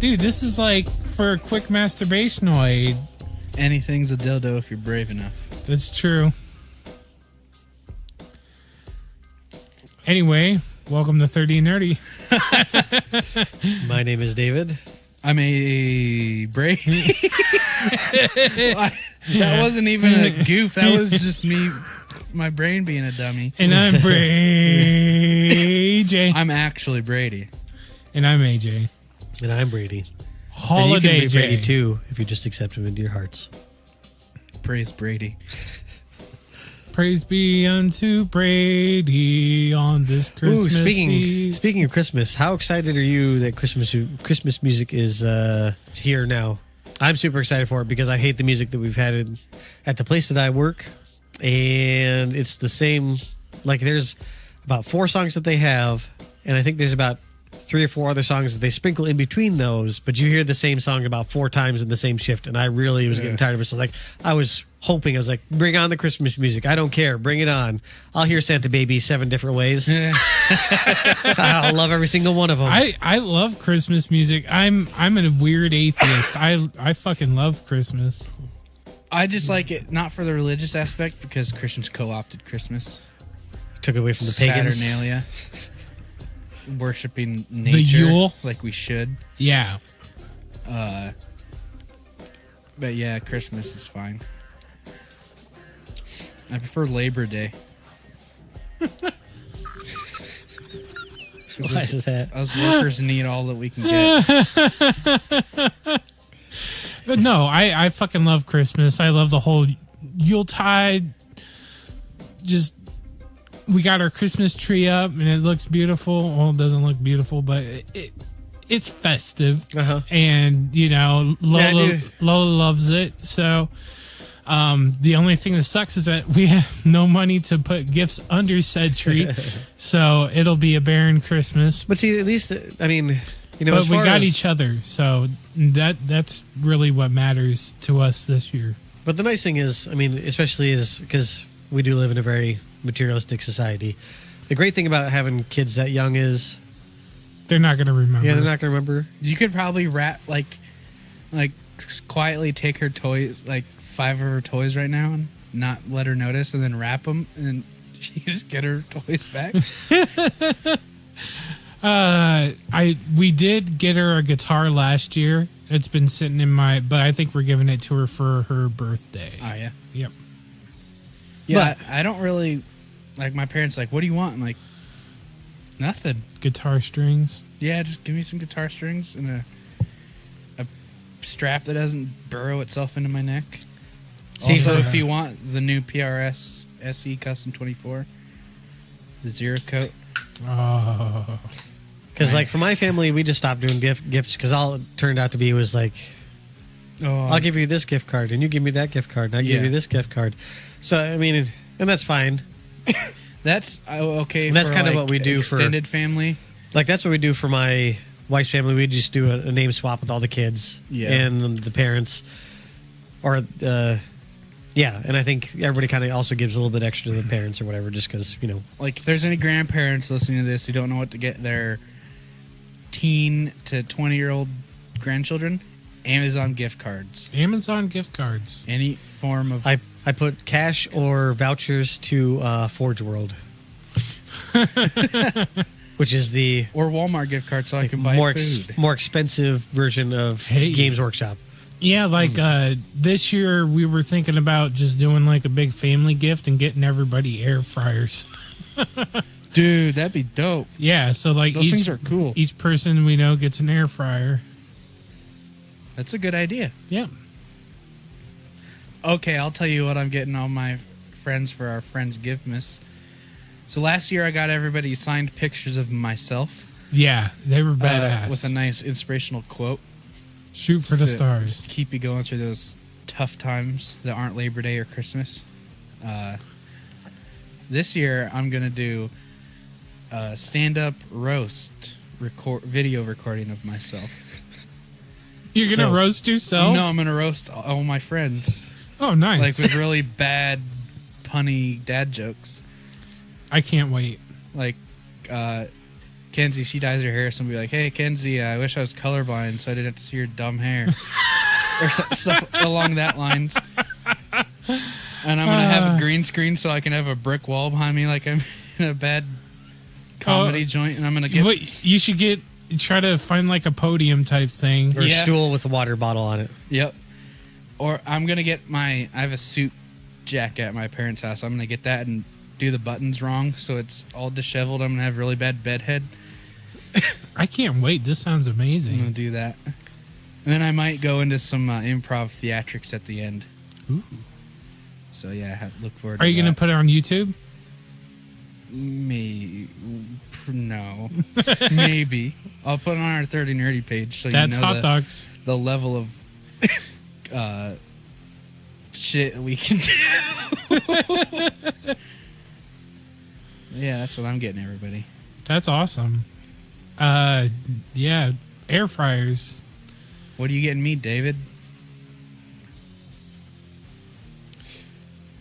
Dude, this is like for a quick masturbationic. Anything's a dildo if you're brave enough. That's true. Anyway, welcome to 30 and Nerdy. My name is David. I'm a Brady. That wasn't even a goof. That was just me, my brain being a dummy. And I'm Brady. I'm actually Brady. And I'm AJ. And I'm Brady. Holiday and you can be Brady J. too if you just accept him into your hearts. Praise Brady. Praise be unto Brady on this Christmas Eve. Speaking of Christmas, how excited are you that Christmas music is here now? I'm super excited for it because I hate the music that we've had at the place that I work, and it's the same. Like there's about 4 songs that they have, and I think there's about 3 or 4 other songs that they sprinkle in between those, but you hear the same song about 4 times in the same shift, and I really was getting tired of it. So like I was like, bring on the Christmas music. I don't care. Bring it on. I'll hear Santa Baby 7 different ways. I love every single one of them. I love Christmas music. I'm a weird atheist. I fucking love Christmas. I just like it not for the religious aspect because Christians co-opted Christmas. Took it away from the pagans. Saturnalia. Worshipping nature The Yule. like we should. Yeah. But yeah, Christmas is fine. I prefer Labor Day. Why is that? Us workers need all that we can get. But no, I fucking love Christmas. I love the whole Yuletide. Just, we got our Christmas tree up and it looks beautiful. Well, it doesn't look beautiful, but it's festive. Uh-huh. And, you know, Lola loves it. So, the only thing that sucks is that we have no money to put gifts under said tree. So it'll be a barren Christmas. But see, at least, I mean, you know, But as we far got as, each other, so that's really what matters to us this year. But the nice thing is, I mean, especially is because we do live in a very materialistic society. The great thing about having kids that young is, They're not going to remember. yeah, they're not going to remember. You could probably wrap like quietly take her toys, like 5 of her toys right now, and not let her notice, and then wrap them, and then she can just get her toys back. We did get her a guitar last year. It's been sitting in but I think we're giving it to her for her birthday. Oh yeah, Yep. yeah. I don't really like my parents. Like, what do you want? I'm like, nothing. Guitar strings. Yeah, just give me some guitar strings and a strap that doesn't burrow itself into my neck. See, Also, if you want the new PRS SE Custom 24, the Zero Coat. Oh. Because, like, for my family, we just stopped doing gifts because all it turned out to be was like, I'll give you this gift card, and you give me that gift card, and I'll give you this gift card. So, I mean, and that's fine. That's okay. And that's for kind of like what we do for extended family. Like, that's what we do for my wife's family. We just do a name swap with all the kids and the parents. Or, yeah, and I think everybody kind of also gives a little bit extra to the parents or whatever, just because, you know. Like, if there's any grandparents listening to this who don't know what to get their teen to 20-year-old grandchildren, Amazon gift cards. Amazon gift cards. Any form of... I put cash or vouchers to Forge World. Which is the... Or Walmart gift cards so I can buy food. More expensive version of Games Workshop. Yeah, like this year we were thinking about just doing like a big family gift and getting everybody air fryers. Dude, that'd be dope. Yeah, so like Those things are cool. Each person we know gets an air fryer. That's a good idea. Yeah. Okay, I'll tell you what I'm getting all my friends for our Friends Givemas. So last year I got everybody signed pictures of myself. Yeah, they were badass. With a nice inspirational quote. Shoot for the stars. Just keep you going through those tough times that aren't Labor Day or Christmas. This year I'm going to do a stand-up roast video recording of myself. You're going to roast yourself? No, I'm going to roast all my friends. Oh, nice. Like with really bad, punny dad jokes. I can't wait. Like, Kenzie, she dyes her hair, so I'll be like, hey, Kenzie, I wish I was colorblind so I didn't have to see your dumb hair. Or stuff along that lines. And I'm going to have a green screen so I can have a brick wall behind me like I'm in a bad comedy joint. And I'm going to get... You should try to find like a podium type thing. Or a stool with a water bottle on it. Yep. Or I'm going to get I have a suit jacket at my parents' house. I'm going to get that and do the buttons wrong so it's all disheveled. I'm going to have really bad bedhead. I can't wait. This sounds amazing. I'm going to do that. And then I might go into some improv theatrics at the end. Ooh. So yeah, look forward to Are you going that. to put it on YouTube? No. Maybe. I'll put it on our 30 Nerdy page so That's you know hot dogs. the level of shit we can do. Yeah, that's what I'm getting everybody. That's awesome. Yeah, air fryers. What are you getting me, David?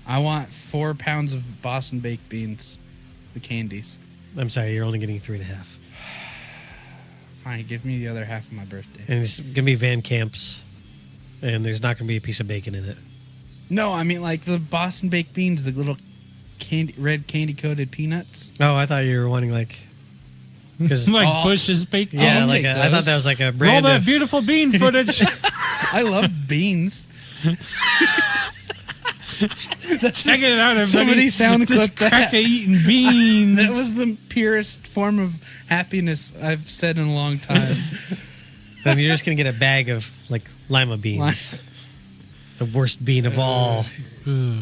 I want 4 pounds of Boston baked beans, the candies. I'm sorry, you're only getting 3.5. Fine, give me the other half of my birthday. And it's gonna be Van Camp's, and there's not gonna be a piece of bacon in it. No, I mean like the Boston baked beans, the little red candy coated peanuts. Oh, I thought you were wanting like, because Like Bush's baked beans. yeah, I'll like take I thought those. that was like a Roll brand that of. beautiful bean footage. I love beans. Check it out, everybody. Somebody sound this clip that. crack eating beans. That was the purest form of happiness I've said in a long time. Then you're just gonna get a bag of like lima beans, the worst bean of all. Ooh.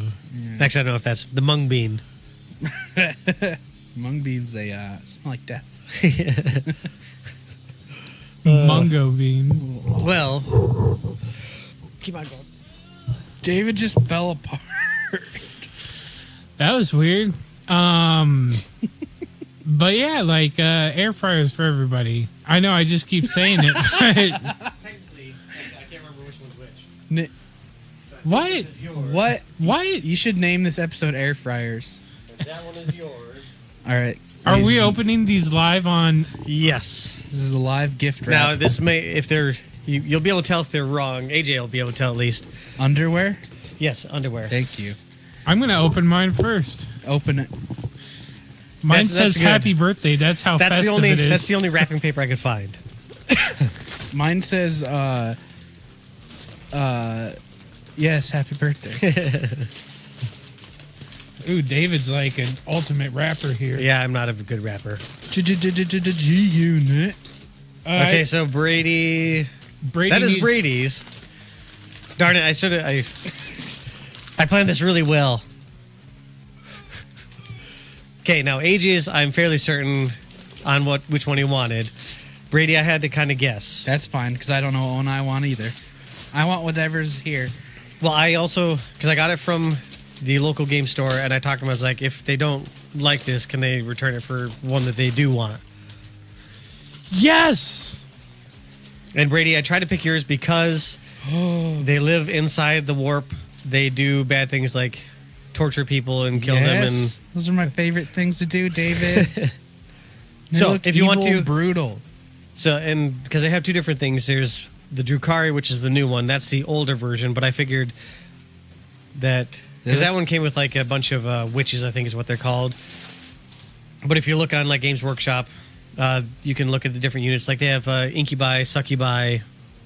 Actually, I don't know if that's the mung bean. Mung beans, they smell like death. Mungo bean. Well, keep on going. David just fell apart. That was weird. But yeah, like air fryers for everybody. I know I just keep saying it, but Technically, I can't remember which one's which. what? What? What? You should name this episode Air Fryers. That one is yours. All right. Are we opening these live on? Yes. This is a live gift Now wrap. this may, if they're, you'll be able to tell if they're wrong. AJ will be able to tell at least. Underwear? Yes, underwear. Thank you. I'm gonna open mine first. Open it. Mine That's says good. "Happy Birthday." That's how That's festive the only. it is. That's the only wrapping paper I could find. Mine says, yes, happy birthday. Ooh, David's like an ultimate rapper here. Yeah, I'm not a good rapper. G-Unit. Okay, so Brady. Brady That is needs- Brady's. Darn it! I planned this really well. Okay, now AJ's. I'm fairly certain on which one he wanted. Brady, I had to kind of guess. That's fine, because I don't know what one I want either. I want whatever's here. Well, I also, because I got it from the local game store, and I talked to them. I was like, if they don't like this, can they return it for one that they do want? Yes. And Brady, I tried to pick yours because they live inside the warp. They do bad things like torture people and kill them. And Those are my favorite things to do, David. They So, look if you want evil, to- brutal. so, and because they have two different things, there's the Drukari, which is the new one. That's the older version. But I figured that because that one came with like a bunch of witches, I think is what they're called. But if you look on like Games Workshop, you can look at the different units. Like they have incubi, succubi.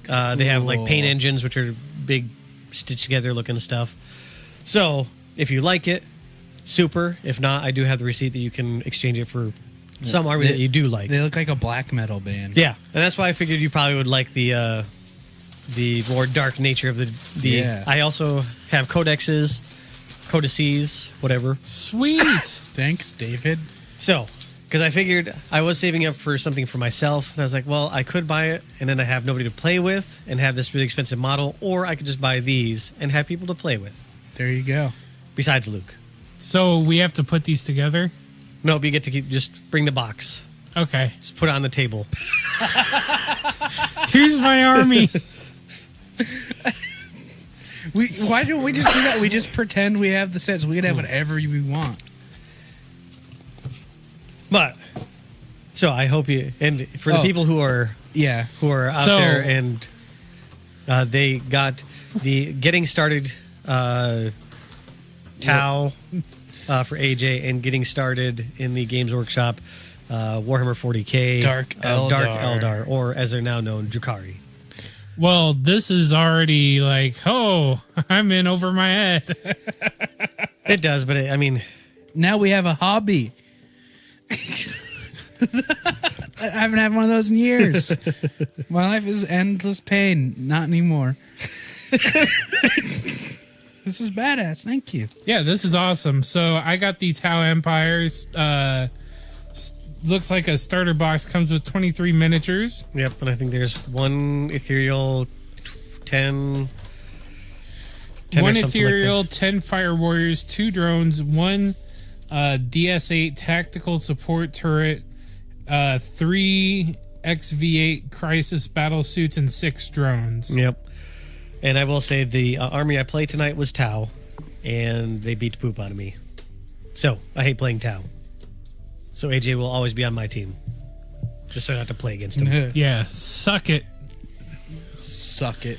They have like paint Cool. engines, which are big, stitched together looking stuff. So if you like it, super. If not, I do have the receipt that you can exchange it for some army that you do like. They look like a black metal band. Yeah, and that's why I figured you probably would like the more dark nature of the. Yeah. I also have codexes, codices, whatever. Sweet. Thanks, David. So, because I figured I was saving up for something for myself, and I was like, well, I could buy it, and then I have nobody to play with, and have this really expensive model, or I could just buy these and have people to play with. There you go. Besides Luke, So we have to put these together. nope, you get to just bring the box, Okay. just put it on the table. Here's my army. Why don't we just do that? We just pretend we have the sets. We can have whatever we want. But So I hope you, and for the Oh. people who are Yeah. out So- there and they got the getting started Tau for AJ and getting started in the Games Workshop Warhammer 40k Dark Dark Eldar. Eldar, or as they're now known, Drukhari. Well, this is already like, oh, I'm in over my head. It does, but I mean, Now we have a hobby. I haven't had one of those in years. My life is endless pain. Not anymore. This is badass. Thank you. Yeah, this is awesome. So I got the Tau Empires. Looks like a starter box, comes with 23 miniatures. yep. And I think there's one ethereal, 10 or One something ethereal, like 10 fire warriors, 2 drones, 1 DS8 tactical support turret, 3 XV8 crisis battle suits, and 6 drones. that. Yep. And I will say the army I played tonight was Tau, and they beat the poop out of me. So I hate playing Tau. So AJ will always be on my team, just so I don't have to play against him. Yeah, suck it. Suck it.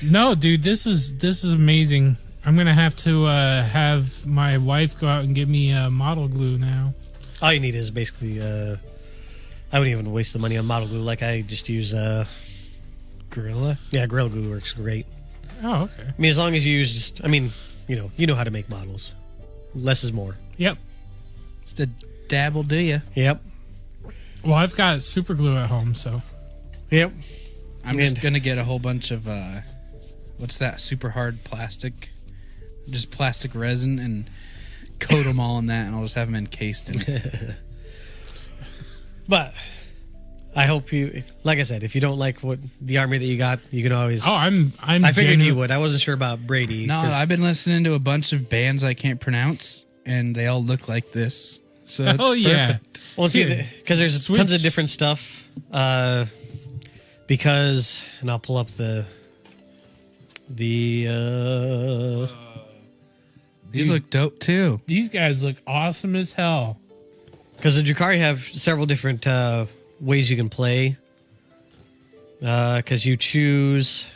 No, dude, this is amazing. I'm gonna have to have my wife go out and get me model glue now. All you need is basically, I wouldn't even waste the money on model glue. Like I just use, Gorilla. yeah, Gorilla Glue works great. Oh, okay. I mean, as long as you use just, I mean, you know how to make models. Less is more. Yep. Just a dabble, do you? Yep. Well, I've got super glue at home, so Yep. I'm And- just gonna get a whole bunch of what's that? Super hard plastic, just plastic resin, and coat them all in that, and I'll just have them encased in it. But I hope you, like I said, if you don't like what the army that you got, you can always. oh, I'm I figured you would. I wasn't sure about Brady. No, 'cause- I've been listening to a bunch of bands I can't pronounce, and they all look like this. So it's Oh yeah. perfect. Well, see, Here, because there's switch. tons of different stuff. Because, and I'll pull up the These Dude. look dope too. These guys look awesome as hell. because the Drukhari have several different ways you can play. Because you choose,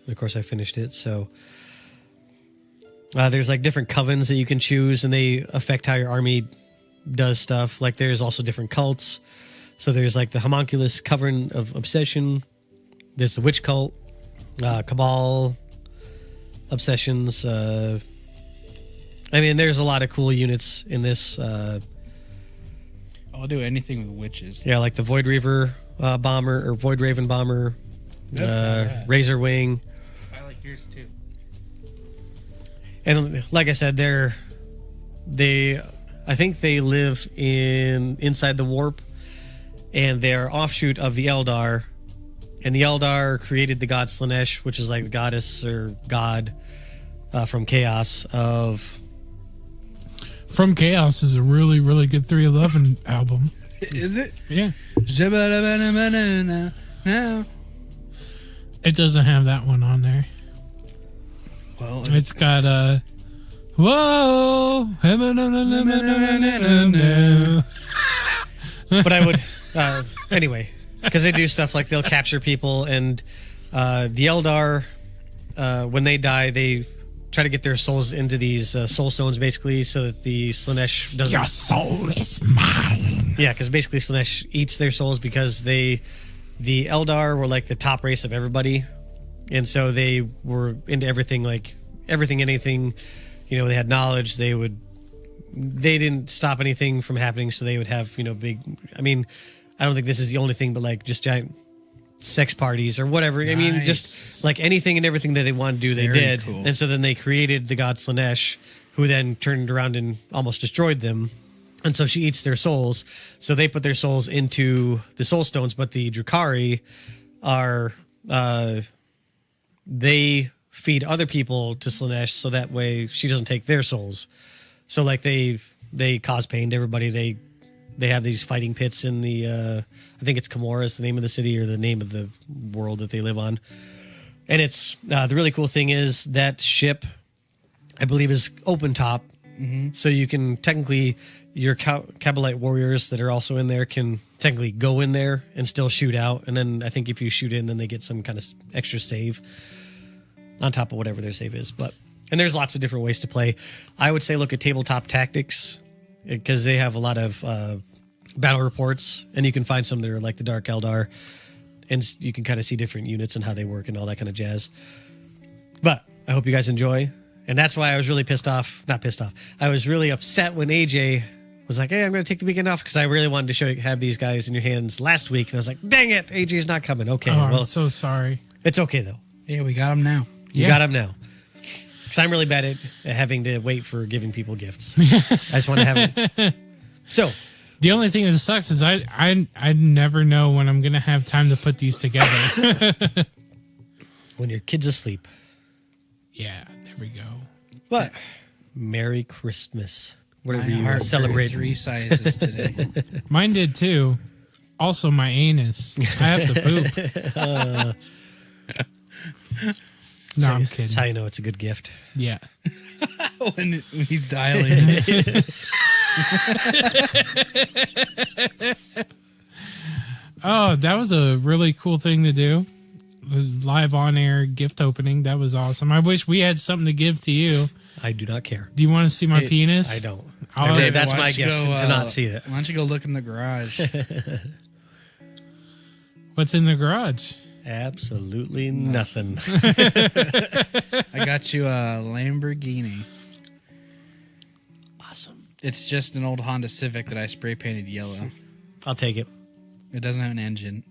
of course, I finished it. So there's like different covens that you can choose, and they affect how your army does stuff. Like there's also different cults. So there's like the homunculus coven of obsession. There's the witch cult, cabal obsessions. I mean, there's a lot of cool units in this. I'll do anything with witches. Yeah, like the Void Reaver bomber or Void Raven bomber, That's badass. Razor Wing, I like yours too. and like I said, I think they live inside the warp, and they're offshoot of the Eldar, and the Eldar created the god Slanesh, which is like the goddess or god from Chaos of. From Chaos is a really, really good 311 album. Is it? Yeah. Now. It doesn't have that one on there. Well, It's got whoa. But I would anyway, because they do stuff like they'll capture people, and the Eldar, when they die, they try to get their souls into these soul stones, basically, so that the Slanesh doesn't. Your soul is mine. Yeah, because basically Slanesh eats their souls because the Eldar were like the top race of everybody, and so they were into everything, like everything, anything. You know, they had knowledge. They didn't stop anything from happening, so they would have big. I mean, I don't think this is the only thing, but like just giant sex parties or whatever. I mean, Nice. just like anything and everything that they wanted to do, they Very did. cool. And so then they created the god Slanesh, who then turned around and almost destroyed them. And so she eats their souls. So they put their souls into the soul stones, but the Drukhari are they feed other people to Slanesh, so that way she doesn't take their souls. So like they cause pain to everybody. They have these fighting pits in the I think it's Camorra is the name of the city or the name of the world that they live on. And it's the really cool thing is that ship, I believe, is open top, So you can technically, your Kabalite warriors that are also in there can technically go in there and still shoot out. And then I think if you shoot in, then they get some kind of extra save on top of whatever their save is. And there's lots of different ways to play. I would say look at Tabletop Tactics because they have a lot of battle reports, and you can find some that are like the Dark Eldar, and you can kind of see different units and how they work and all that kind of jazz. But I hope you guys enjoy. And that's why I was really not pissed off. I was really upset when AJ was like, hey, I'm going to take the weekend off because I really wanted to have these guys in your hands last week. And I was like, dang it, AJ's not coming. Okay. Oh, I'm so sorry. It's okay, though. Yeah, we got them now. You got them now. Because I'm really bad at having to wait for giving people gifts. I just want to have it. So. The only thing that sucks is I never know when I'm going to have time to put these together. When your kid's asleep. Yeah, there we go. But Merry Christmas. Whatever My you heart celebrate. grew 3 sizes today. Mine did too. Also, my anus. I have to poop. No, I'm kidding. That's how you know it's a good gift. Yeah. when he's dialing. Oh, that was a really cool thing to do. Live on air gift opening. That was awesome. I wish we had something to give to you. I do not care. Do you want to see my penis? I don't. Oh, Dave, that's Why my don't you gift go, to not see it. Why don't you go look in the garage? What's in the garage? Absolutely nothing. I got you a Lamborghini. Awesome. It's just an old Honda Civic that I spray painted yellow. I'll take it. It doesn't have an engine.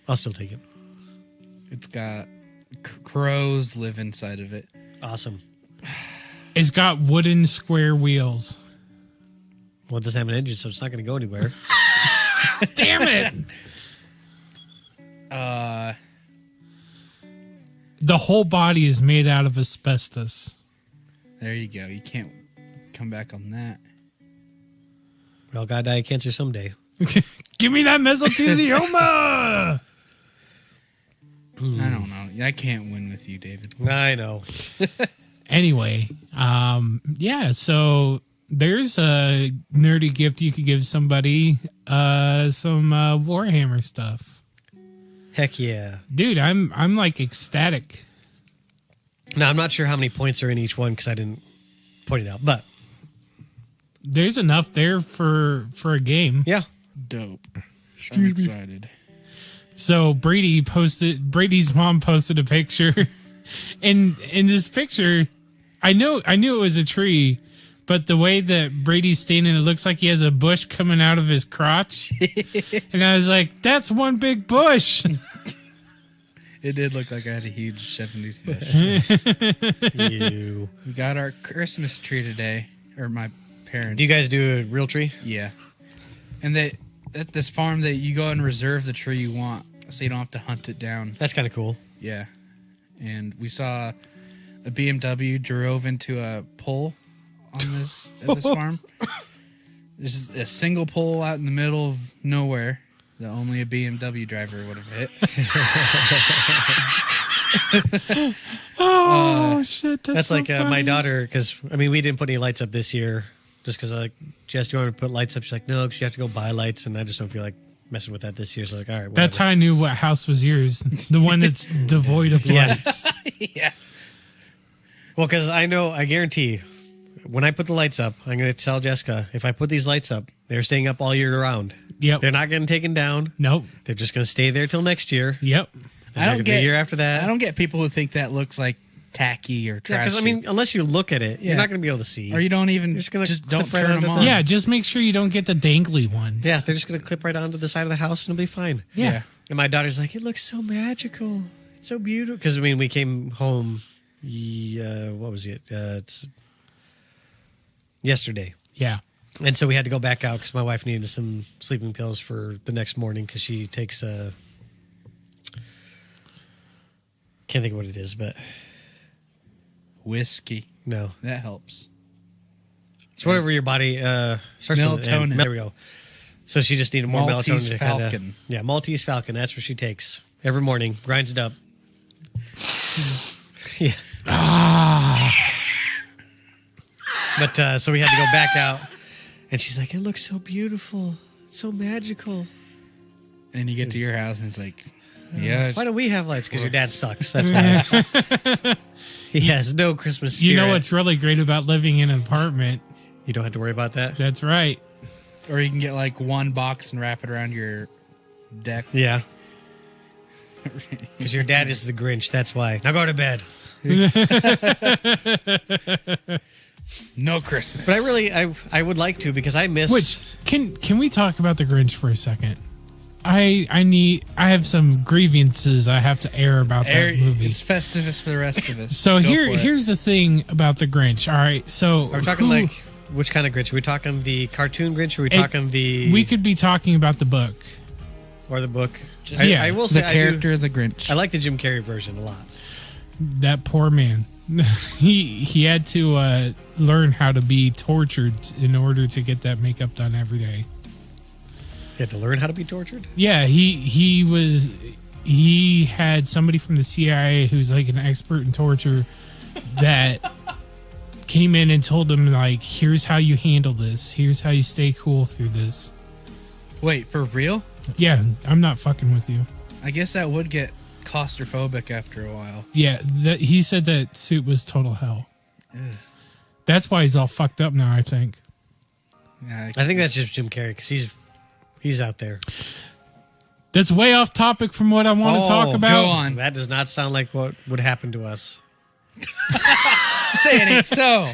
I'll still take it. It's got crows live inside of it. Awesome. It's got wooden square wheels. Well, it doesn't have an engine, so it's not going to go anywhere. Damn it! The whole body is made out of asbestos. There you go. You can't come back on that. We all got to die of cancer someday. Give me that mesothelioma! I don't know. I can't win with you, David. I know. Anyway, yeah, so there's a nerdy gift you could give somebody, some Warhammer stuff. Heck yeah. Dude, I'm like ecstatic. Now, I'm not sure how many points are in each one because I didn't point it out, but There's enough there for a game. yeah. Dope. I'm excited. So Brady's mom posted a picture, and in this picture, I knew it was a tree, but the way that Brady's standing, it looks like he has a bush coming out of his crotch, and I was like, "That's one big bush." It did look like I had a huge 70s bush. You. We got our Christmas tree today, or my parents. Do you guys do a real tree? Yeah. And at this farm, that you go and reserve the tree you want, so you don't have to hunt it down. That's kind of cool. Yeah. And we saw a BMW drove into a pole on this at this farm. There's a single pole out in the middle of nowhere that only a BMW driver would have hit. Oh shit! That's so like my funny. daughter, because, I mean, we didn't put any lights up this year just because I like, Jess, do you want to put lights up? She's like, no, because you have to go buy lights, and I just don't feel like messing with that this year. So I was like, all right, whatever. That's how I knew what house was yours. The one that's devoid of Yeah. lights. Yeah. Well, because I guarantee, when I put the lights up, I'm going to tell Jessica, if I put these lights up, they're staying up all year round. Yep. They're not getting taken down. Nope. They're just going to stay there till next year. Yep. And the year after that. I don't get people who think that looks like tacky or Yeah, trashy. because, I mean, unless you look at it, Yeah. you're not going to be able to see. or you don't even You're just gonna don't clip right turn onto them the- on. Yeah, just make sure you don't get the dangly ones. Yeah, they're just going to clip right onto the side of the house and it'll be fine. Yeah. And my daughter's like, it looks so magical. It's so beautiful. Because, I mean, we came home, what was it? It's yesterday. Yeah. And so we had to go back out because my wife needed some sleeping pills for the next morning because she takes can't think of what it is, but Whiskey. no. That helps. It's whatever your body starts with an M. Melatonin. There we go. So she just needed more Maltese melatonin. To Falcon. Yeah, Maltese Falcon. That's what she takes every morning. Grinds it up. Yeah. But so we had to go back out, and she's like, "It looks so beautiful, it's so magical." And you get to your house and it's like, yeah. Why don't we have lights? Because your dad sucks. That's why. He has no Christmas spirit. You know what's really great about living in an apartment? You don't have to worry about that. That's right. Or you can get like one box and wrap it around your deck. Yeah. Because your dad is the Grinch. That's why. Now go to bed. No Christmas. But I would like to, because I miss. Which can we talk about the Grinch for a second? I have some grievances I have to air about that movie. It's Festivus for the rest of us. So Go for it. here's the thing about the Grinch. All right, so Are we talking like which kind of Grinch? Are we talking the cartoon Grinch? Or are we talking the? We could be talking about the book. Or the book. Just I will say the character of the Grinch. I like the Jim Carrey version a lot. That poor man. he had to learn how to be tortured in order to get that makeup done every day. You had to learn how to be tortured? Yeah, he had somebody from the CIA who's like an expert in torture that came in and told him, like, here's how you handle this. Here's how you stay cool through this. Wait, for real? Yeah, I'm not fucking with you. I guess that would get claustrophobic after a while. Yeah, he said that suit was total hell. That's why he's all fucked up now, I think. Yeah, I think that's just Jim Carrey, because he's out there. That's way off topic from what I want to talk about. Go on. That does not sound like what would happen to us. Say it ain't so.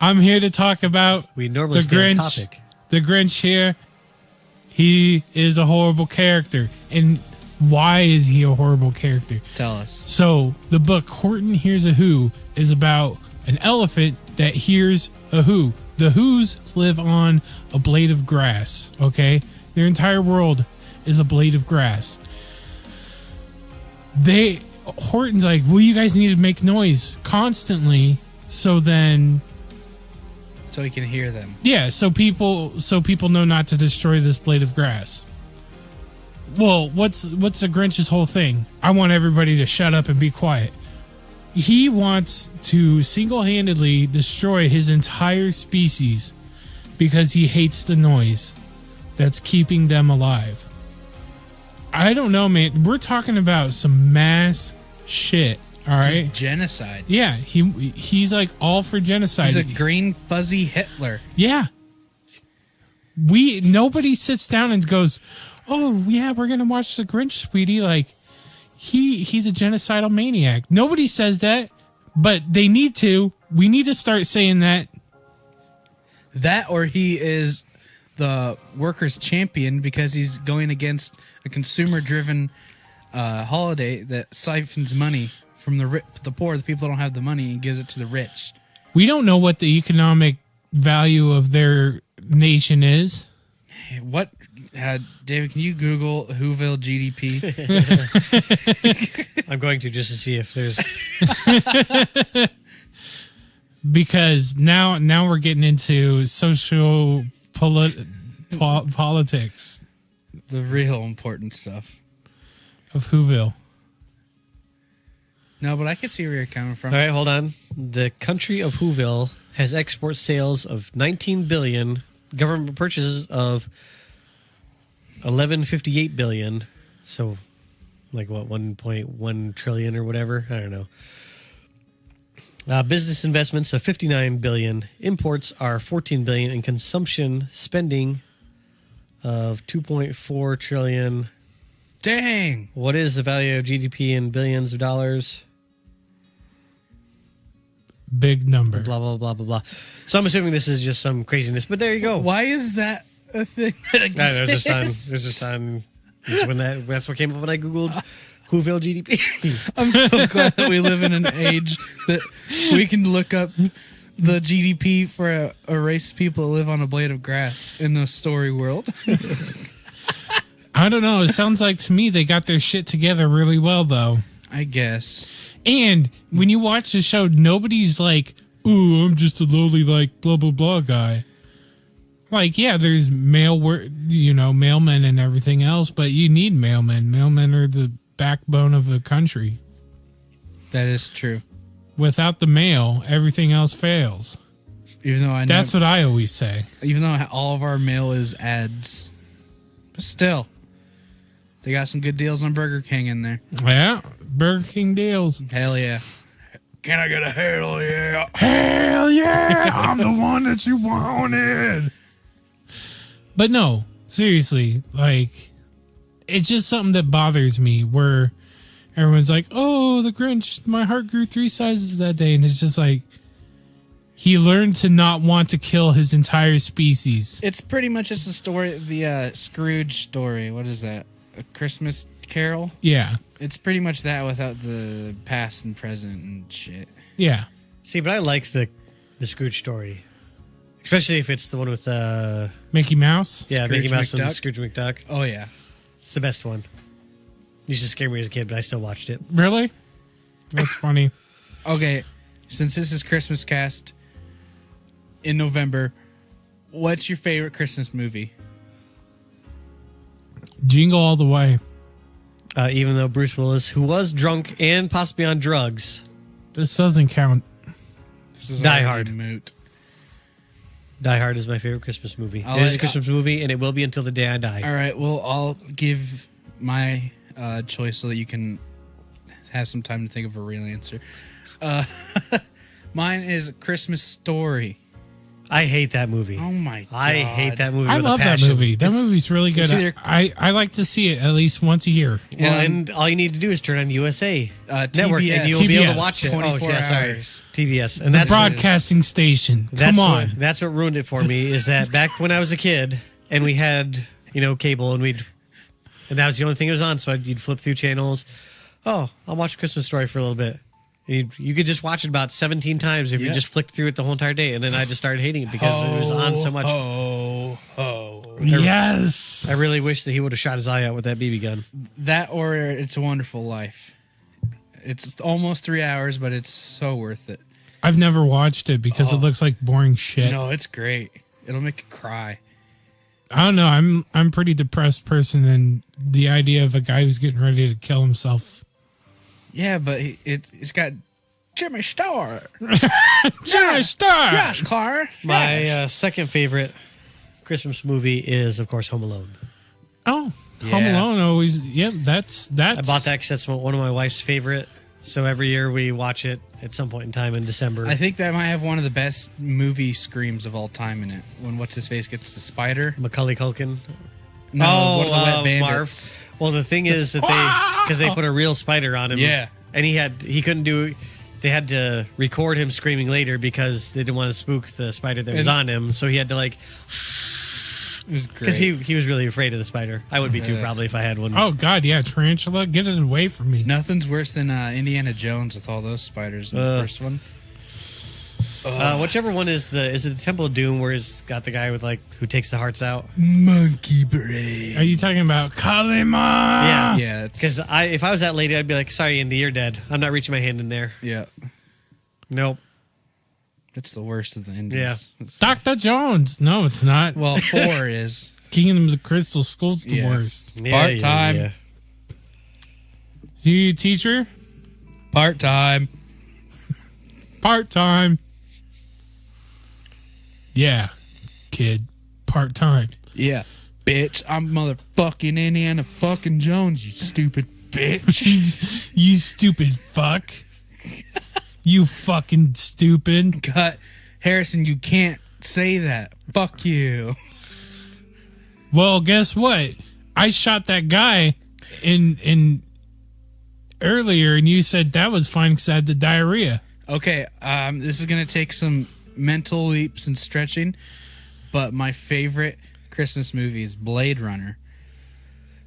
I'm here to talk about We normally the stay on Grinch. topic. The Grinch here. He is a horrible character. And why is he a horrible character? Tell us. So the book Horton Hears a Who is about an elephant that hears a who. The who's live on a blade of grass, okay? Their entire world is a blade of grass. Horton's like, well, you guys need to make noise constantly so then So he can hear them. yeah, so people know not to destroy this blade of grass. Well, what's the Grinch's whole thing? I want everybody to shut up and be quiet. He wants to single-handedly destroy his entire species because he hates the noise that's keeping them alive. I don't know, man. We're talking about some mass shit, all right? Genocide. Yeah, he's like all for genocide. He's a green fuzzy Hitler. Yeah. Nobody sits down and goes, "Oh, yeah, we're going to watch The Grinch, sweetie." Like, he's a genocidal maniac. Nobody says that, but they need to. We need to start saying that. That or he is the workers' champion because he's going against a consumer-driven holiday that siphons money from the poor, the people that don't have the money, and gives it to the rich. We don't know what the economic value of their nation is. What, David? Can you Google Whoville GDP? I'm going to, just to see if there's. Because now we're getting into social politics The real important stuff. of Whoville. No, but I can see where you're coming from. All right, hold on. The country of Whoville has export sales of 19 billion, government purchases of 1158 billion. So, like what, 1.1 trillion or whatever? I don't know. Business investments of 59 billion, imports are 14 billion, and consumption spending of 2.4 trillion. Dang. What is the value of GDP in billions of dollars? Big number. Blah blah blah blah blah. So I'm assuming this is just some craziness, but there you go. Why is that a thing that exists? It was just on. That's what came up when I googled Whoville GDP. I'm so glad that we live in an age that we can look up the GDP for a race of people that live on a blade of grass in the story world. I don't know. It sounds like to me they got their shit together really well, though. I guess. And when you watch the show, nobody's like, "Ooh, I'm just a lowly like blah blah blah guy." Like, yeah, there's mailmen and everything else, but you need mailmen. Mailmen are the backbone of the country. That is true. without the mail, everything else fails. Even though I know, That's what I always say. even though all of our mail is ads, but still, they got some good deals on Burger King in there. Yeah, Burger King deals. Hell yeah! Can I get a hell yeah? Hell yeah, I'm the one that you wanted. But no, seriously, like, it's just something that bothers me where everyone's like, oh, the Grinch, my heart grew 3 sizes that day. And it's just like, he learned to not want to kill his entire species. It's pretty much just the story, the Scrooge story. What is that? A Christmas Carol? Yeah, It's pretty much that without the past and present and shit. yeah. See, but I like the Scrooge story, especially if it's the one with Mickey Mouse? yeah, Scrooge Mickey Mouse and McDuck? Scrooge McDuck. Oh yeah. It's the best one. Used to scare me as a kid, but I still watched it. Really? That's funny. Okay, since this is Christmas cast in November, what's your favorite Christmas movie? Jingle All the Way. Even though Bruce Willis, who was drunk and possibly on drugs, This doesn't count. This is Die already Hard. Moot. Die Hard is my favorite Christmas movie. I'll It is a let- Christmas movie, and it will be until the day I die. All right, well, I'll give my choice so that you can have some time to think of a real answer. Mine is Christmas Story. I hate that movie. Oh my god. I hate that movie. I with love a that passion. movie. That movie's really good. it's either- I like to see it at least once a year. Well, Um, and all you need to do is turn on USA Network, TBS. and you'll be able to TBS. watch it. 24 yeah, sorry, hours. TBS, and The that's broadcasting station. That's Come on. that's what ruined it for me. Is that back when I was a kid and we had cable and that was the only thing that was on. So you'd flip through channels. Oh, I'll watch Christmas Story for a little bit. You could just watch it about 17 times if you Yeah. just flicked through it the whole entire day, and then I just started hating it because it was on so much. Yes. I really wish that he would have shot his eye out with that BB gun. That or It's a Wonderful Life. It's almost 3 hours, but it's so worth it. I've never watched it because it looks like boring shit. No, it's great. It'll make you cry. I don't know. I'm a pretty depressed person, and the idea of a guy who's getting ready to kill himself. Yeah, but it's got Jimmy Star. Josh Star. Josh Clark. My second favorite Christmas movie is, of course, Home Alone. Oh, Home Yeah. Alone always. Yep, that's. I bought that because that's one of my wife's favorite. So every year we watch it at some point in time in December. I think that might have one of the best movie screams of all time in it. When what's his face gets the spider. Macaulay Culkin. No, one of the Wet Bandits. Marv. Well, the thing is that because they put a real spider on him. Yeah. And he couldn't do. They had to record him screaming later because they didn't want to spook the spider that was And- on him. So he had to It was great. because he was really afraid of the spider. I would be too Yeah. probably if I had one. Oh God, yeah, tarantula, get it away from me. Nothing's worse than Indiana Jones with all those spiders in the first one. Whichever one is it the Temple of Doom where it's got the guy with who takes the hearts out? Monkey brain. Are you talking about Kalima? Yeah. Yeah, Because if I was that lady, I'd be like, sorry, Indy, you're dead. I'm not reaching my hand in there. Yeah, Nope. it's the worst of the Indies. Dr. Jones. No, it's not. Well, 4 is Kingdoms of Crystal Skull's the Yeah. worst. Part-time. You teacher? part time. Part time. Yeah, kid. Part time. Yeah, bitch. I'm motherfucking Indiana fucking Jones. You stupid bitch. You stupid fuck. You fucking stupid. Cut, Harrison. You can't say that. Fuck you. Well, guess what? I shot that guy in earlier, and you said that was fine because I had the diarrhea. Okay, this is gonna take some mental leaps and stretching, but my favorite Christmas movie is Blade Runner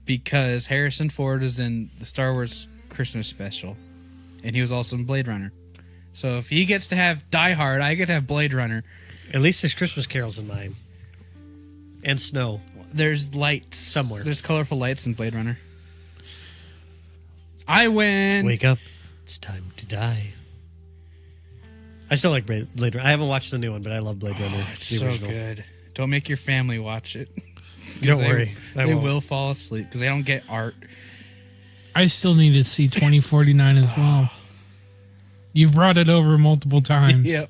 because Harrison Ford is in the Star Wars Christmas special, and he was also in Blade Runner. So if he gets to have Die Hard, I get to have Blade Runner. At least there's Christmas carols in mine. And snow. There's lights Somewhere. There's colorful lights in Blade Runner. I win. Wake up. It's time to die. I still like Blade Runner. I haven't watched the new one, but I love Blade Runner. It's the so original. good. Don't make your family watch it. Don't They- worry. I They won't. will fall asleep because they don't get art. I still need to see 2049 as well. You've brought it over multiple times. Yep.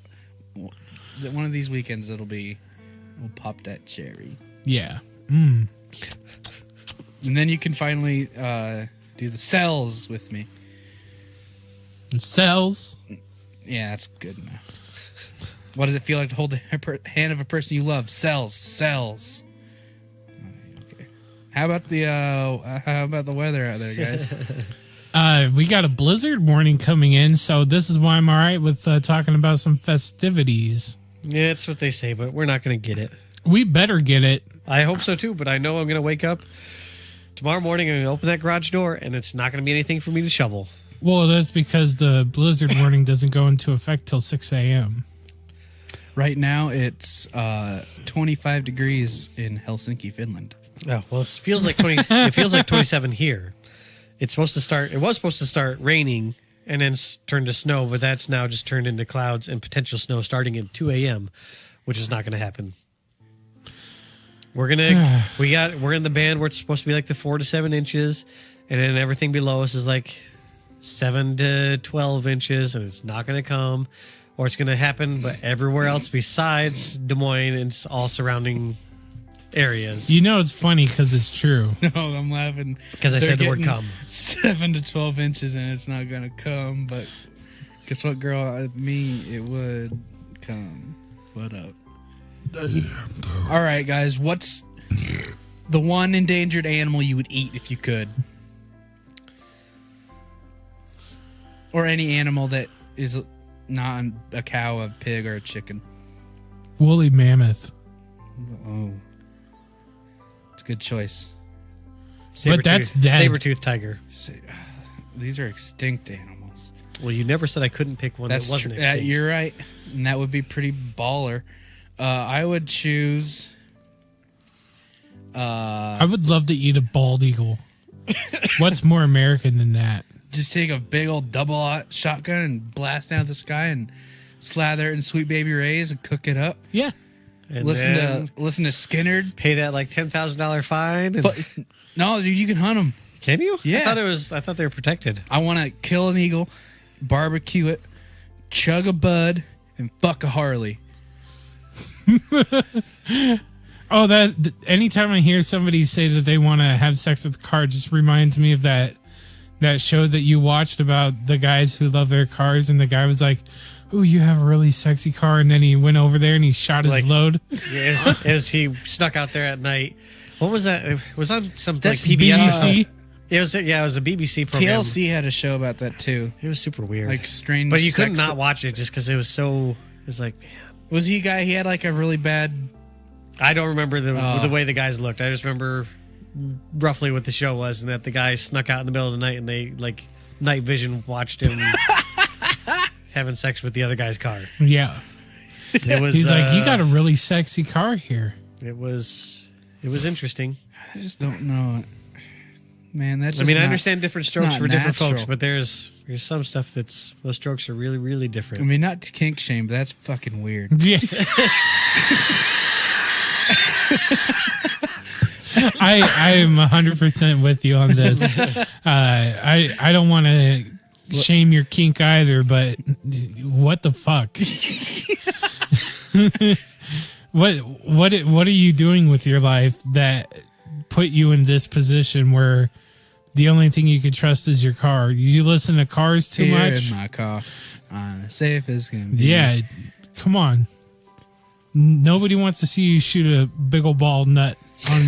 One of these weekends we'll pop that cherry. Yeah. And then you can finally do the cells with me. Cells. Yeah, that's good enough. What does it feel like to hold the hand of a person you love? Cells. Okay. How about the weather out there, guys? We got a blizzard warning coming in, so this is why I'm all right with talking about some festivities. Yeah, that's what they say, but we're not going to get it. We better get it. I hope so too, but I know I'm going to wake up tomorrow morning and open that garage door, and it's not going to be anything for me to shovel. Well, that's because the blizzard warning doesn't go into effect till 6 a.m. Right now, it's 25 degrees in Helsinki, Finland. Oh, well, it feels like 20. It feels like 27 here. It was supposed to start raining and then turn to snow, but that's now just turned into clouds and potential snow starting at 2 a.m., which is not going to happen. We're in the band where it's supposed to be like the 4 to 7 inches, and then everything below us is like 7 to 12 inches, and it's not going to come, or it's going to happen, but everywhere else besides Des Moines and it's all surrounding areas. You know it's funny because it's true. No, I'm laughing Because I They're said the word getting come. 7 to 12 inches, and it's not gonna come. But guess what, girl? With me, it would come. What up? All right, guys. What's the one endangered animal you would eat if you could, or any animal that is not a cow, a pig, or a chicken? Woolly mammoth. Oh, it's a good choice. But that's dead. Saber-toothed tiger. These are extinct animals. Well, you never said I couldn't pick one that wasn't extinct. You're right, and that would be pretty baller. I would choose. I would love to eat a bald eagle. What's more American than that? Just take a big old double-aught shotgun and blast down the sky and slather it in Sweet Baby Ray's and cook it up. Yeah. And Listen then to Skinnerd. pay that like $10,000 fine. And But no, dude, you can hunt them. can you? Yeah. I thought they were protected. I want to kill an eagle, barbecue it, chug a bud, and fuck a Harley. Oh, anytime I hear somebody say that they want to have sex with a car, it just reminds me of that show that you watched about the guys who love their cars, and the guy was like, "Ooh, you have a really sexy car," and then he went over there and he shot his load. Yeah, as he snuck out there at night. What was that? It was on some That's like PBS. BBC. It was a BBC program. TLC had a show about that too. It was super weird. Like strange. but you couldn't sex- not watch it just because it was so. It was like, man, Was he a guy? He had like a really bad. I don't remember the way the guys looked. I just remember roughly what the show was, and that the guy snuck out in the middle of the night, and they like night vision watched him having sex with the other guy's car. Yeah. It was. He's like, "You got a really sexy car here." It was interesting. I just don't know. Man, that's. I mean, I understand different strokes not for different folks, natural. but there's some stuff those strokes are really, really I different. mean, not to kink shame, but that's fucking weird. Yeah. I am 100% with you on this. I don't want to shame your kink either, but what the fuck? What are you doing with your life that put you in this position where the only thing you can trust is your car? You listen to cars too Here much? in my car, I'm as safe as can be. Yeah, come on. Nobody wants to see you shoot a big old ball nut on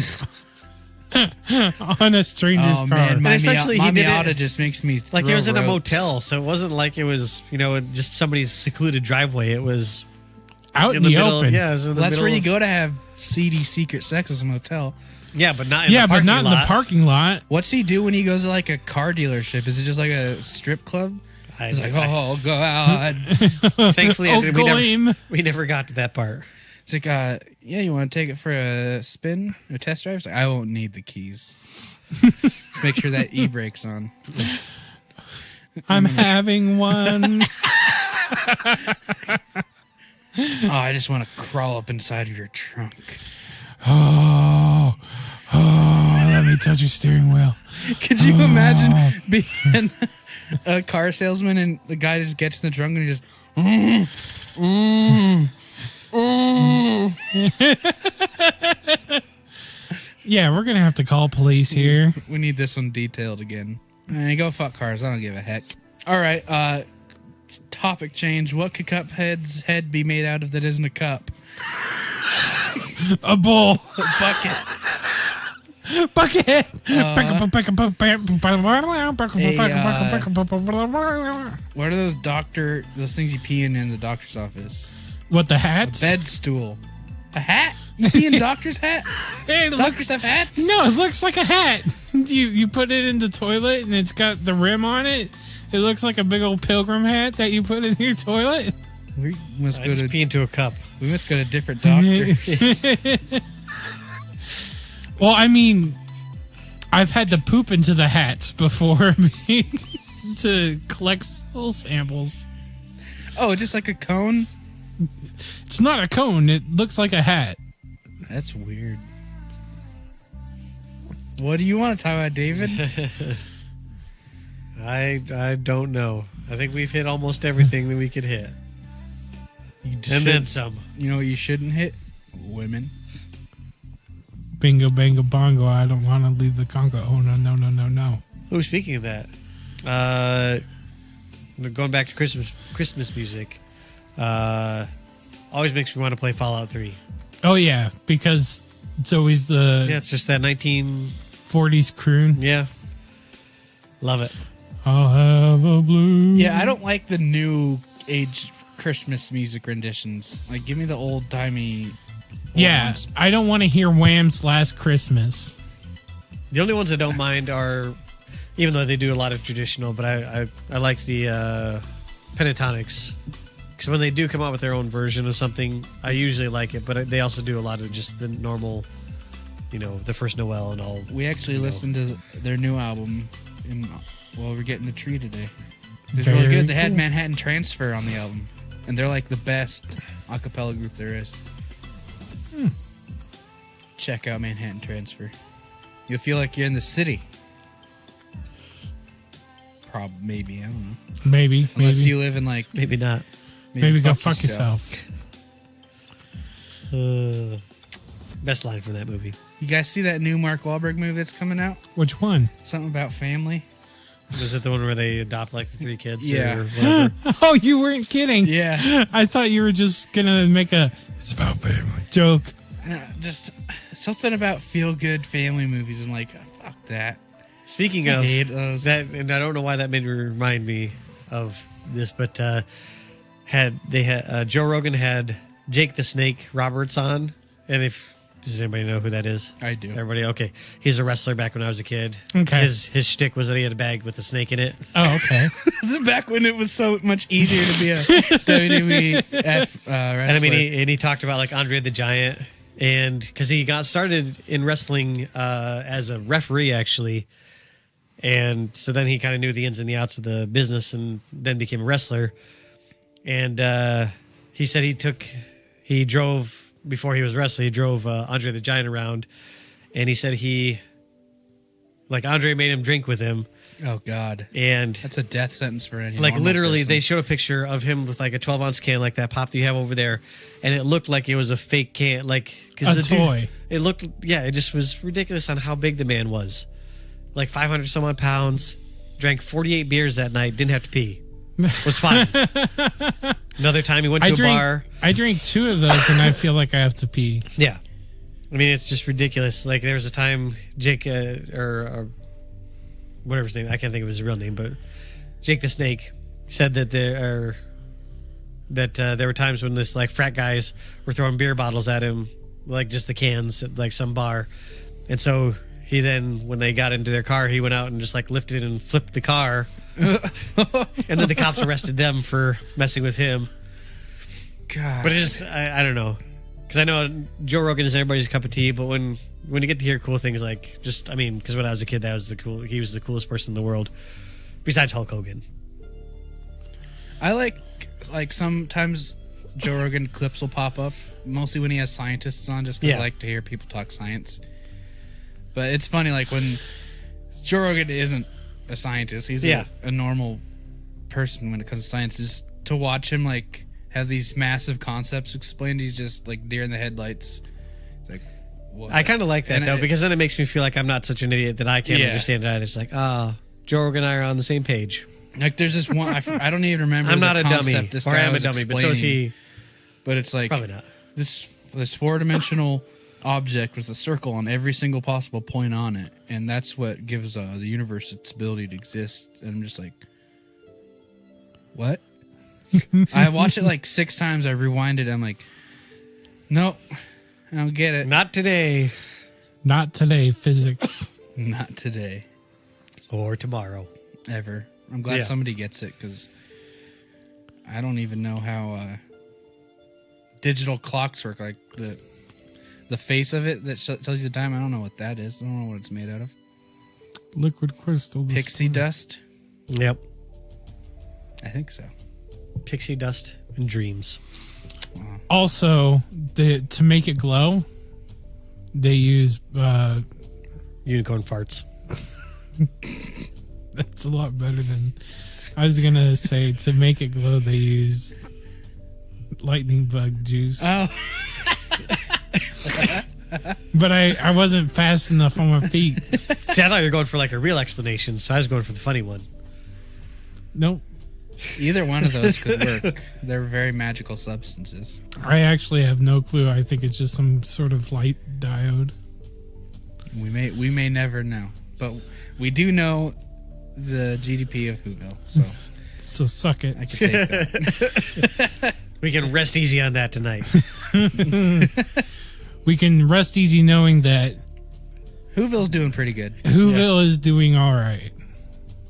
a stranger's Oh car. man, my especially he did Miata it- just makes me Like throw it was in a ropes. motel, so it wasn't like it was just somebody's secluded driveway. It was Out in the the middle. open. Yeah, it was in the Well, that's middle where you of- go to have seedy secret sex as a motel. Yeah, but not in Yeah, the but parking not in the lot. parking lot. What's he do when he goes to like a car dealership? Is it just like a strip club? He's like, oh god. Thankfully, Oh, we goim. never got to that part. He's like, yeah, you want to take it for a spin, a test drive? He's like, I won't need the keys. Just make sure that e-brake's on. I'm having one. Oh, I just want to crawl up inside of your trunk. Oh, let me touch your steering wheel. Could you imagine being a car salesman and the guy just gets in the trunk and he just, Yeah, we're gonna have to call police here. we need this one detailed again. Go fuck cars. I don't give a heck. All right. Topic change. What could Cuphead's head be made out of that isn't a cup? A bull. A bucket. Bucket. What are those those things you pee in the doctor's office? What, the hats? Bed stool. A hat? You pee in doctor's hats? Hey, it Doctors looks, have hats? no, it looks like a hat. You put it in the toilet and it's got the rim on it. It looks like a big old pilgrim hat that you put in your toilet. We must I go just to pee into a cup. different doctors. Well, I mean, I've had to poop into the hats before to collect stool samples. Oh, just like a cone? It's not a cone. It looks like a hat. That's weird. What do you want to talk about, David? I don't know. I think we've hit almost everything that we could hit. And should- then some. You know what you shouldn't hit? Women. Bingo, bango, bongo. I don't want to leave the Congo. Oh, no. Oh, speaking of that, going back to Christmas music, always makes me want to play Fallout 3. Oh, yeah, because it's always the Yeah, it's just that 40s croon. Yeah. Love it. I'll have a blue. Yeah, I don't like the new age Christmas music renditions. Like, give me the old timey. Yeah, I don't want to hear Wham's Last Christmas. The only ones I don't mind are, even though they do a lot of traditional, but I like the Pentatonics. Because when they do come out with their own version of something, I usually like it, but they also do a lot of just the normal, the first Noel and all. We actually listened to their new album while we're getting the tree today. It was Very really good. They had cool. Manhattan Transfer on the album, and they're like the best a cappella group there is. Check out Manhattan Transfer. You'll feel like you're in the city. Maybe, I don't know. Maybe. Unless you live in like Maybe not. Maybe go fuck yourself. Best line from that movie. You guys see that new Mark Wahlberg movie that's coming out? Which one? Something about family. Was it the one where they adopt like the 3 kids? Yeah. Or whatever? Oh, you weren't kidding. Yeah. I thought you were just going to make a it's about family joke. Just something about feel good family movies. I'm like, oh, fuck that. Speaking I of hate those. that, and I don't know why that made me remind me of this, but Joe Rogan had Jake the Snake Roberts on, and does anybody know who that is? I do. Everybody, okay. He's a wrestler back when I was a kid. Okay. His shtick was that he had a bag with a snake in it. Oh, okay. This is back when it was so much easier to be a WWF wrestler. And I mean, he talked about like Andre the Giant, and because he got started in wrestling as a referee actually, and so then he kind of knew the ins and the outs of the business, and then became a wrestler. And he said he drove before he was wrestling. He drove Andre the Giant around, and he said Andre made him drink with him. Oh God, And that's a death sentence for any. like normal literally, person. they showed a picture of him with like a 12-ounce can, like that pop that you have over there, and it looked like it was a fake can, like A toy. It looked, yeah, it just was ridiculous on how big the man was, like 500 some odd pounds. Drank 48 beers that night. Didn't have to pee. Was fine. Another time he went to a bar. I drank 2 of those and I feel like I have to pee. Yeah, I mean it's just ridiculous. Like there was a time Jake or whatever his name, I can't think of his real name, but Jake the Snake said that there were times when this like frat guys were throwing beer bottles at him, like just the cans at like some bar, and so he then when they got into their car, he went out and just like lifted and flipped the car, and then the cops arrested them for messing with him. God. But it just I don't know, because I know Joe Rogan is everybody's cup of tea, but when you get to hear cool things like because when I was a kid, he was the coolest person in the world besides Hulk Hogan. I like sometimes Joe Rogan clips will pop up, mostly when he has scientists on, just because Yeah. I like to hear people talk science. But it's funny, like when Joe Rogan isn't a scientist, he's Yeah. a normal person when it comes to science. Just to watch him like have these massive concepts explained, he's just like deer in the headlights. It's like, what? I kind of like that And though, it- because then it makes me feel like I'm not such an idiot that I can't Yeah. understand it either. It's like, Joe Rogan and I are on the same page. Like there's this one, I don't even remember. I'm the not a dummy, concept this or guy I am a was dummy, but so is explaining, he. But it's like Probably not. this 4-dimensional object with a circle on every single possible point on it, and that's what gives the universe its ability to exist. And I'm just like, what? I watched it like 6 times. I rewind it. I'm like, nope, I don't get it. Not today Not today, physics. Not today, or tomorrow. ever. I'm glad Yeah. somebody gets it because I don't even know how digital clocks work. Like the face of it that tells you the time. I don't know what that is. I don't know what it's made out of. Liquid crystal. Pixie dust. Yep. I think so. Pixie dust and dreams. Also, to make it glow, they use Unicorn farts. that's a lot better than I was gonna say. To make it glow, they use lightning bug juice. Oh, But I wasn't fast enough on my feet. See, I thought you were going for like a real explanation, so I was going for the funny one. Nope. either one of those could work. They're very magical substances. I actually have no clue. I think it's just some sort of light diode. We may never know, but we do know the GDP of Whoville, so So suck it. I can take that. We can rest easy on that tonight. We can rest easy knowing that Whoville's doing pretty good. Whoville is doing all right.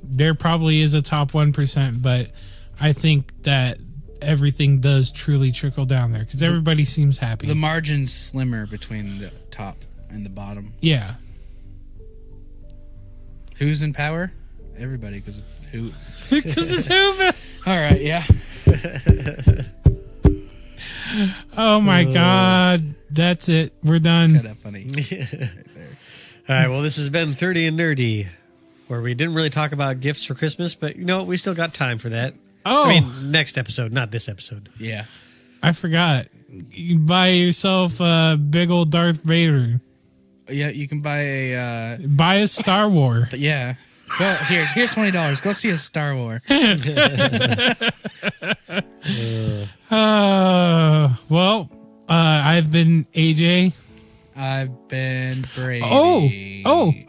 There probably is a top 1%, but I think that everything does truly trickle down there because everybody seems happy. The margin's slimmer between the top and the bottom. Yeah. Who's in power? Everybody, because who? Because it's Whoville. All right, yeah. Oh my God. That's it. We're done. Kind of funny. All right, well, this has been 30 and Nerdy, where we didn't really talk about gifts for Christmas, but you know, we still got time for that. Oh, I mean, next episode, not this episode. Yeah. I forgot. You buy yourself a big old Darth Vader. Yeah, you can buy a. Buy a Star War. But yeah. Go here's $20. Go see a Star Wars. I've been AJ. I've been Brady. Oh.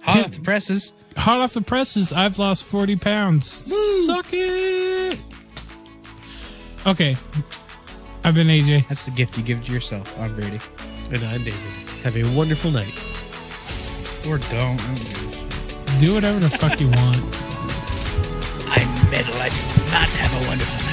Hot off the presses. Hot off the presses, I've lost 40 pounds. Suck it. Okay. I've been AJ. That's the gift you give to yourself. I'm Brady. And I'm David. Have a wonderful night. Or don't. Do whatever the fuck you want. I'm metal. I do not have a wonderful night.